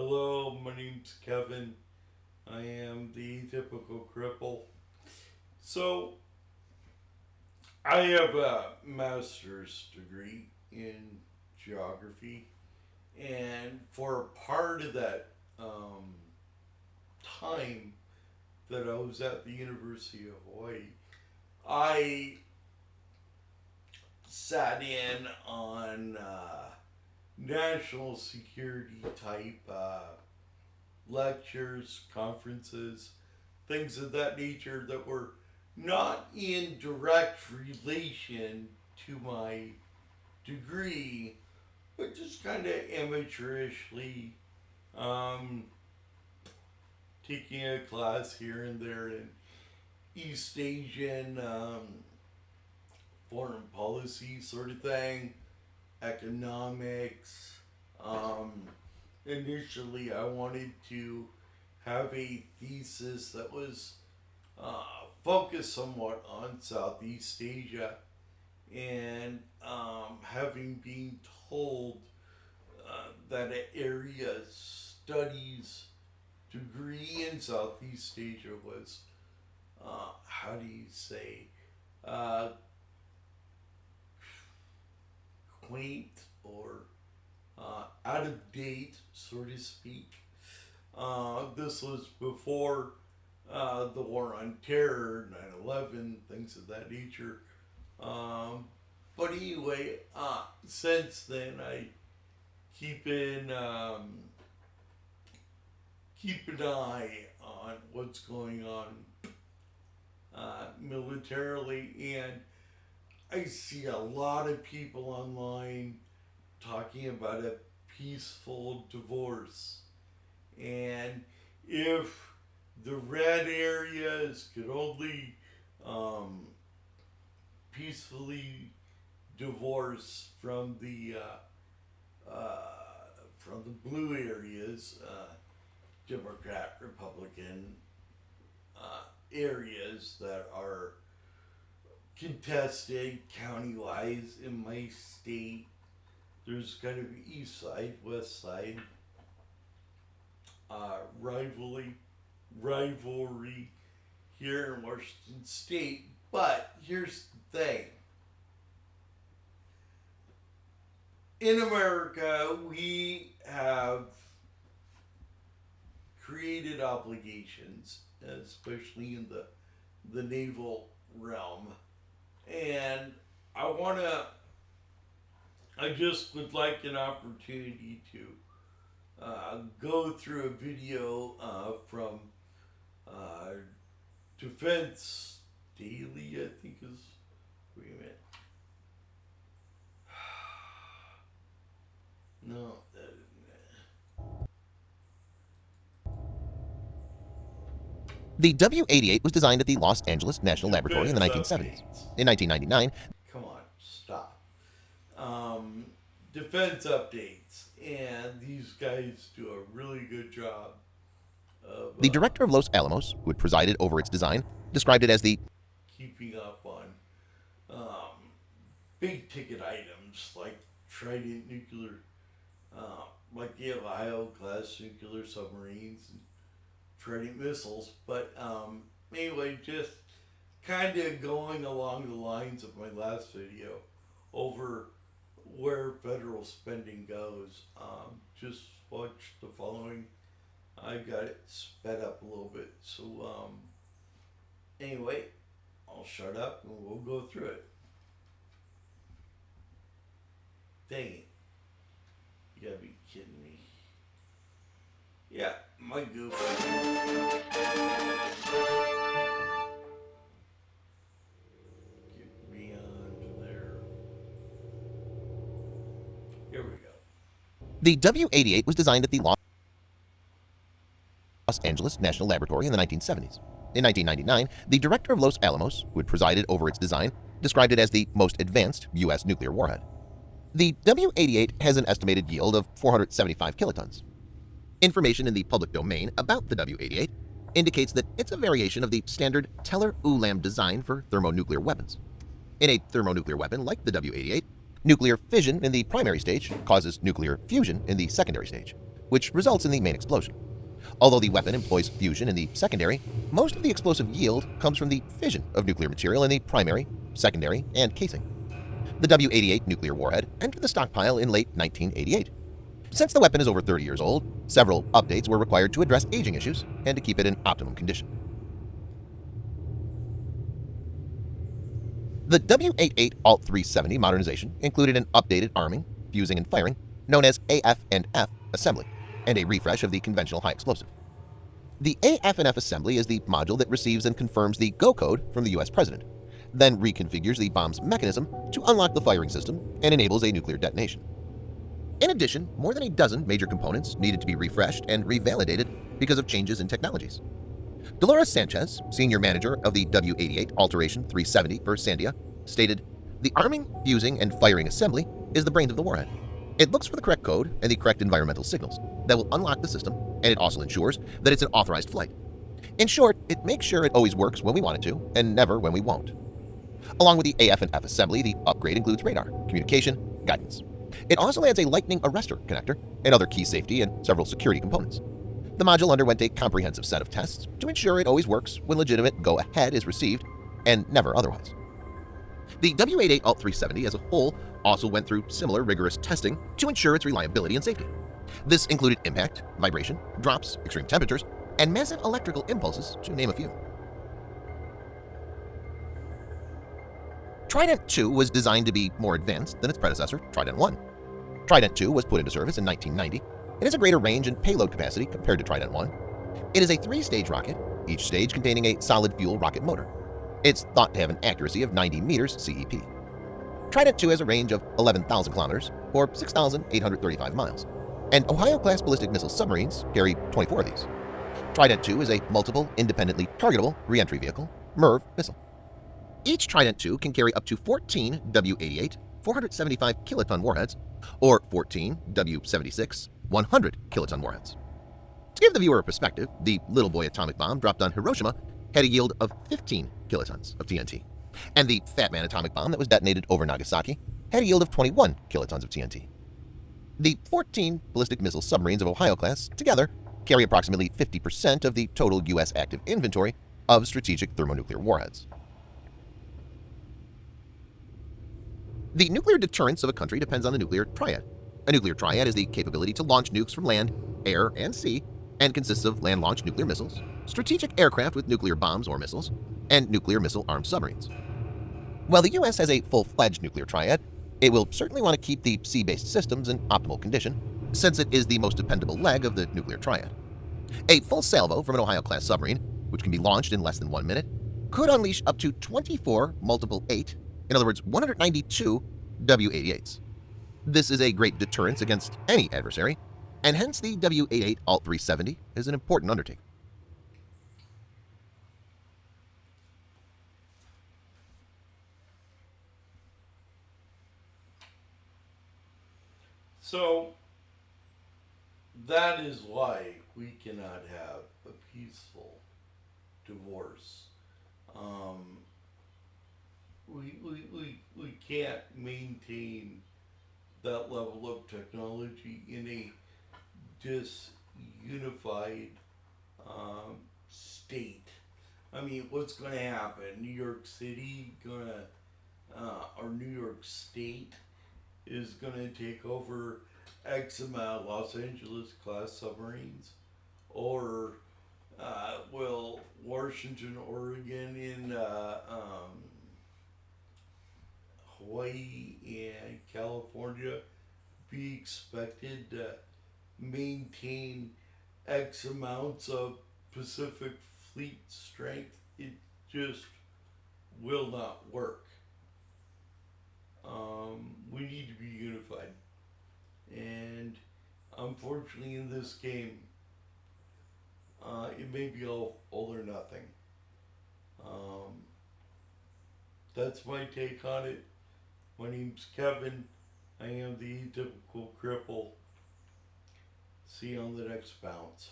Hello, my name's Kevin. I am the typical cripple. So, I have a master's degree in geography, and for part of that time that I was at the University of Hawaii, I sat in on national security type lectures, conferences, things of that nature that were not in direct relation to my degree, but just kind of amateurishly um, taking a class here and there in East Asian foreign policy sort of thing, economics. Um, Initially, I wanted to have a thesis that was focused somewhat on Southeast Asia, and having been told that an area studies degree in Southeast Asia was, how do you say, uh, quaint or out of date, so to speak. This was before the war on terror, 9/11, things of that nature. Um, but anyway, since then, I keep in keep an eye on what's going on militarily, and I see a lot of people online talking about a peaceful divorce. And if the red areas could only um, peacefully divorce from the blue areas, Democrat, Republican areas that are contested county-wise in my state. There's going to be east side, west side, rivalry here in Washington State. But here's the thing: in America, we have created obligations, especially in the naval realm, and I just would like an opportunity to go through a video from uh, Defense Daily, I think is. Wait a minute. No, that isn't it. The W-88 was designed at the Los Angeles National Laboratory in the Defense 1970s. updates. In 1999, Come on, stop. Defense updates, and these guys do a really good job of the director of Los Alamos, who had presided over its design, described it as the keeping up on big ticket items like Trident nuclear, like the Ohio class nuclear submarines and Trident missiles. But anyway, just kind of going along the lines of my last video over where federal spending goes. Just watch the following. I got it sped up a little bit. So anyway, I'll shut up and we'll go through it. Dang it. You gotta be kidding me. Yeah, my goof. Get beyond there. Here we go. The W-88 was designed at the Los Angeles National Laboratory in the 1970s. In 1999, the director of Los Alamos, who had presided over its design, described it as the most advanced U.S. nuclear warhead. The W-88 has an estimated yield of 475 kilotons. Information in the public domain about the W-88 indicates that it's a variation of the standard Teller-Ulam design for thermonuclear weapons. In a thermonuclear weapon like the W-88, nuclear fission in the primary stage causes nuclear fusion in the secondary stage. which results in the main explosion. Although the weapon employs fusion in the secondary, most of the explosive yield comes from the fission of nuclear material in the primary, secondary, and casing. The W-88 nuclear warhead entered the stockpile in late 1988. Since the weapon is over 30 years old, several updates were required to address aging issues and to keep it in optimum condition. The W-88 Alt-370 modernization included an updated arming, fusing, and firing known as AF and F assembly, and a refresh of the conventional high explosive. The AF and F assembly is the module that receives and confirms the go code from the US President, then reconfigures the bomb's mechanism to unlock the firing system and enables a nuclear detonation. In addition, more than a dozen major components needed to be refreshed and revalidated because of changes in technologies. Dolores Sanchez, senior manager of the W-88 Alteration 370 for Sandia, stated, "The arming, fusing, and firing assembly is the brains of the warhead. It looks for the correct code and the correct environmental signals that will unlock the system, and it also ensures that it's an authorized flight. In short, it makes sure it always works when we want it to and never when we won't." Along with the AF and F assembly, the upgrade includes radar, communication, guidance. It also adds a lightning arrestor connector and other key safety and several security components. The module underwent a comprehensive set of tests to ensure it always works when legitimate go-ahead is received and never otherwise. The W-88 Alt-370 as a whole also went through similar rigorous testing to ensure its reliability and safety. This included impact, vibration, drops, extreme temperatures, and massive electrical impulses, to name a few. Trident II was designed to be more advanced than its predecessor, Trident I. Trident II was put into service in 1990. It has a greater range and payload capacity compared to Trident I. It is a 3-stage rocket, each stage containing a solid fuel rocket motor. It's thought to have an accuracy of 90 meters CEP. Trident II has a range of 11,000 kilometers, or 6,835 miles, and Ohio-class ballistic missile submarines carry 24 of these. Trident II is a multiple, independently targetable reentry vehicle, MIRV missile. Each Trident II can carry up to 14 W-88 475 kiloton warheads, or 14 W-76 100 kiloton warheads. To give the viewer a perspective, the Little Boy atomic bomb dropped on Hiroshima had a yield of 15 kilotons of TNT, and the Fat Man atomic bomb that was detonated over Nagasaki had a yield of 21 kilotons of TNT. The 14 ballistic missile submarines of Ohio class together carry approximately 50% of the total U.S. active inventory of strategic thermonuclear warheads. The nuclear deterrence of a country depends on the nuclear triad. A nuclear triad is the capability to launch nukes from land, air, and sea, and consists of land-launched nuclear missiles, strategic aircraft with nuclear bombs or missiles, and nuclear missile-armed submarines. While the U.S. has a full-fledged nuclear triad, it will certainly want to keep the sea-based systems in optimal condition, since it is the most dependable leg of the nuclear triad. A full salvo from an Ohio-class submarine, which can be launched in less than 1 minute, could unleash up to 24 multiple 8, in other words 192 W-88s. This is a great deterrence against any adversary, and hence the W-88 Alt-370 is an important undertaking. So that is why we cannot have a peaceful divorce. We can't maintain that level of technology in a disunified state. I mean, what's going to happen? New York City or New York State is gonna take over X amount of Los Angeles class submarines, or will Washington, Oregon, and Hawaii and California be expected to maintain X amounts of Pacific Fleet strength? It just will not work. We need to be unified. And unfortunately, in this game, it may be all or nothing. That's my take on it. My name's Kevin. I am the atypical cripple. See you on the next bounce.